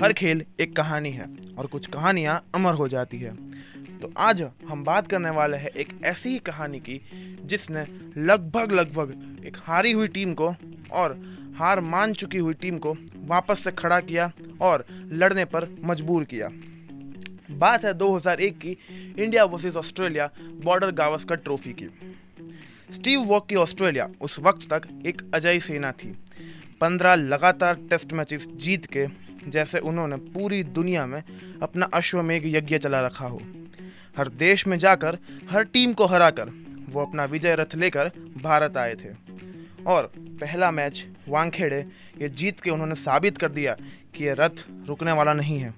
हर खेल एक कहानी है और कुछ कहानियाँ अमर हो जाती है। तो आज हम बात करने वाले हैं एक ऐसी ही कहानी की जिसने लगभग एक हारी हुई टीम को और हार मान चुकी हुई टीम को वापस से खड़ा किया और लड़ने पर मजबूर किया। बात है 2001 की India versus Australia border Gavaskar trophy की। स्टीव वॉक की ऑस्ट्रेलिया उस वक्त तक एक अजय सेना थी। 15 लगातार टेस्ट मैचेस जीत के जैसे उन्होंने पूरी दुनिया में अपना अश्वमेघ यज्ञ चला रखा हो। हर देश में जाकर हर टीम को हराकर वो अपना विजय रथ लेकर भारत आए थे और पहला मैच वानखेड़े ये जीत के उन्होंने साबित कर दिया कि ये रथ रुकने वाला नहीं है।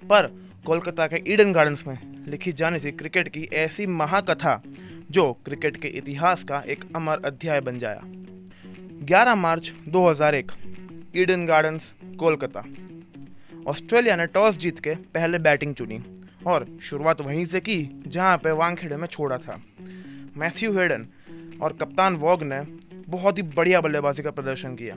पर कोलकाता के ईडन गार्डन्स में लिखी जानी थी क्रिकेट की ऐसी महाकथा जो क्रिकेट के इतिहास का एक अमर अध्याय बन जाया। 11 मार्च 2001 ईडन गार्डन्स कोलकाता। ऑस्ट्रेलिया ने टॉस जीत के पहले बैटिंग चुनी और शुरुआत वहीं से की जहां पे वानखेड़े में छोड़ा था। मैथ्यू हेडन और कप्तान वॉग ने बहुत ही बढ़िया बल्लेबाजी का प्रदर्शन किया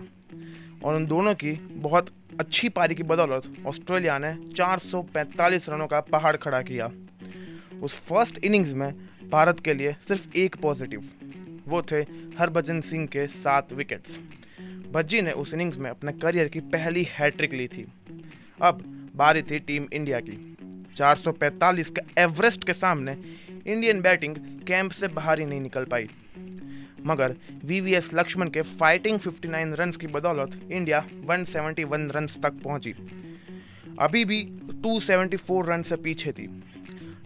और उन दोनों की बहुत अच्छी पारी की बदौलत ऑस्ट्रेलिया ने 445 रनों का पहाड़ खड़ा किया। उस फर्स्ट इनिंग्स में भारत के लिए सिर्फ एक पॉजिटिव, वो थे हरभजन सिंह के 7 विकेट्स। भज्जी ने उस इनिंग्स में अपने करियर की पहली हैट्रिक ली थी। अब बारी थी टीम इंडिया की। 445 के एवरेस्ट के सामने इंडियन बैटिंग कैंप से बाहर ही नहीं निकल पाई, मगर वीवीएस लक्ष्मण के फाइटिंग 59 रन्स की बदौलत इंडिया 171 रन्स तक पहुंची। अभी भी 274 रन से पीछे थी।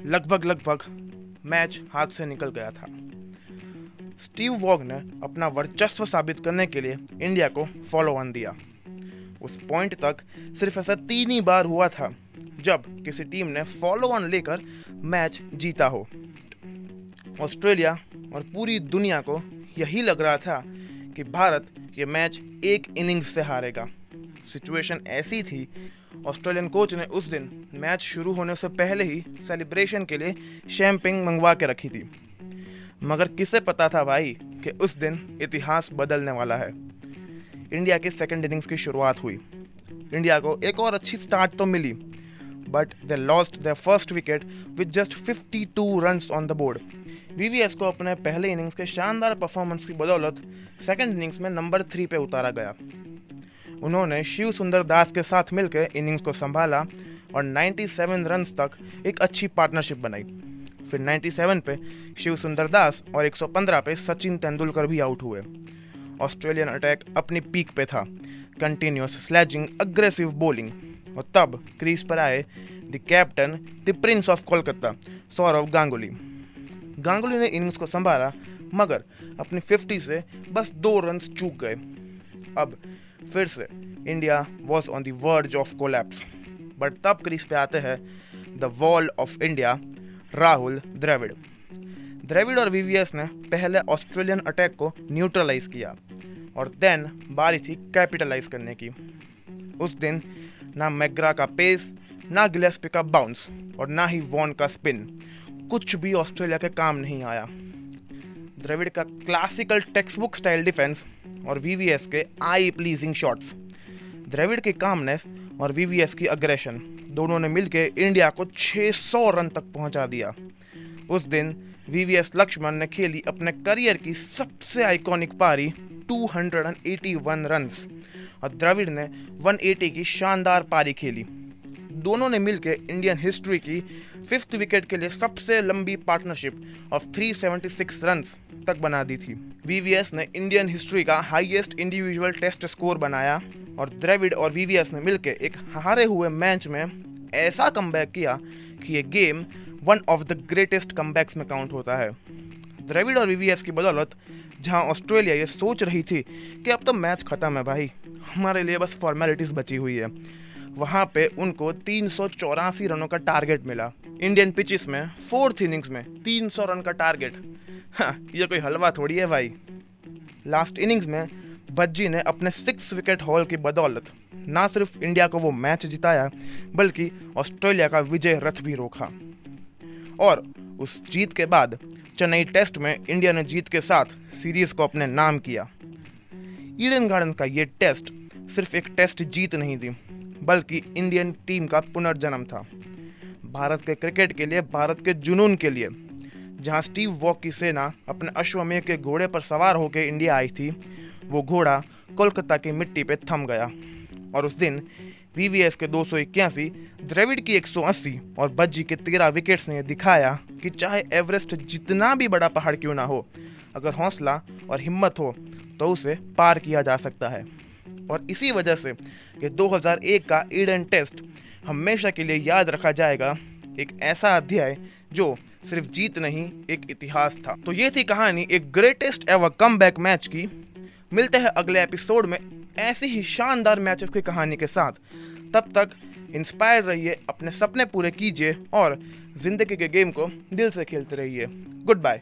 लगभग मैच हाथ से निकल गया था। स्टीव वॉग ने अपना वर्चस्व साबित करने के लिए इंडिया को फॉलो ऑन दिया। उस पॉइंट तक सिर्फ ऐसा 3 ही बार हुआ था जब किसी टीम ने फॉलो ऑन लेकर मैच जीता हो। ऑस्ट्रेलिया और पूरी दुनिया को यही लग रहा था कि भारत ये मैच एक इनिंग्स से हारेगा। सिचुएशन ऐसी थी, ऑस्ट्रेलियन कोच ने उस दिन मैच शुरू होने से पहले ही सेलिब्रेशन के लिए शैंपेन मंगवा के रखी थी, मगर किसे पता था भाई कि उस दिन इतिहास बदलने वाला है। इंडिया की सेकंड इनिंग्स की शुरुआत हुई। इंडिया को एक और अच्छी स्टार्ट तो मिली, but they lost their first wicket with just 52 runs on the board. VVS को अपने पहले इनिंग्स के शानदार परफॉर्मेंस की बदौलत सेकंड इनिंग्स में नंबर 3 पे उतारा गया। उन्होंने शिव सुंदर दास के साथ मिलकर इनिंग्स को संभाला और 97 रन्स तक एक अच्छी पार्टनरशिप बनाई। फिर 97 पे शिव सुंदर दास और 115 पे सचिन तेंदुलकर भी आउट हुए। ऑस्ट्रेलियन अटैक अपनी पीक पे था, कंटिन्यूअस स्लैजिंग, अग्रेसिव बॉलिंग, और तब क्रीज पर आए the captain, the prince of Kolkata, Sourav Ganguly. Ganguly ने इनिंग्स को संभाला मगर अपनी 50 से बस 2 रन्स चूक गए। अब फिर से India was on the verge of collapse, but तब क्रीज पे आते हैं the wall of India, Rahul Dravid. Dravid और वीवीएस ने पहले ऑस्ट्रेलियन अटैक को न्यूट्रलाइज किया और देन बारी थी कैपिटलाइज करने की। उस दिन ना मैग्रा का पेस, ना गिलेस्पी का बाउंस और ना ही वॉन का स्पिन, कुछ भी ऑस्ट्रेलिया के काम नहीं आया। द्रविड़ का क्लासिकल टेक्स्टबुक स्टाइल डिफेंस और वीवीएस के आई प्लीजिंग शॉट्स, द्रविड़ की कामनेस और वीवीएस की अग्रेशन, दोनों ने मिलकर इंडिया को 600 रन तक पहुंचा दिया। उस दिन वीवीएस लक्ष्मण ने खेली अपने करियर की सबसे आइकॉनिक पारी 281 रन्स और द्रविड़ ने 180 की शानदार पारी खेली। दोनों ने मिलकर इंडियन हिस्ट्री की 5th विकेट के लिए सबसे लंबी पार्टनरशिप ऑफ 376 रन्स तक बना दी थी। वीवीएस ने इंडियन हिस्ट्री का हाईएस्ट इंडिविजुअल टेस्ट स्कोर बनाया और द्रविड़ और वीवीएस ने मिलकर एक हारे हुए मैच में ऐसा कमबैक किया कि ये game one of the greatest comebacks में काउंट होता है। द्रविड़ और वीवीएस की बदौलत जहां ऑस्ट्रेलिया ये सोच रही थी कि अब तो मैच खत्म है भाई, हमारे लिए बस फॉर्मेलिटीज बची हुई है, वहां पे उनको 384 रनों का टारगेट मिला। इंडियन पिचेस में 4th इनिंग्स में 300 रन का टारगेट, ये कोई हलवा थोड़ी है भाई। लास्ट इनिंग्स में भज्जी ने अपने 6 विकेट हॉल की बदौलत ना सिर्फ इंडिया को वो मैच जिताया बल्कि ऑस्ट्रेलिया का विजय रथ भी रोका। और उस जीत के बाद चेन्नई टेस्ट में इंडिया ने जीत के साथ सीरीज को अपने नाम किया। ईडन गार्डन्स का ये टेस्ट सिर्फ एक टेस्ट जीत नहीं थी बल्कि इंडियन टीम का पुनर्जन्म था। भारत के क्रिकेट के लिए, भारत के जुनून के लिए। जहां स्टीव वॉ की सेना अपने अश्वमेध के घोड़े पर सवार होकर इंडिया आई थी, वो घोड़ा कोलकाता की मिट्टी पे थम गया। और उस दिन वीवीएस के 281, द्रविड़ की 180 और भज्जी के 13 विकेट्स ने दिखाया कि चाहे एवरेस्ट जितना भी बड़ा पहाड़ क्यों ना हो, अगर हौसला और हिम्मत हो तो उसे पार किया जा सकता है। और इसी वजह से ये 2001 का ईडन टेस्ट हमेशा के लिए याद रखा जाएगा, एक ऐसा अध्याय जो सिर्फ जीत नहीं, एक इतिहास था। तो ये थी कहानी एक ग्रेटेस्ट एवर कमबैक मैच की। मिलते हैं अगले एपिसोड में ऐसी ही शानदार मैचेस की कहानी के साथ। तब तक इंस्पायर रहिए, अपने सपने पूरे कीजिए और जिंदगी के गेम को दिल से खेलते रहिए। Good bye.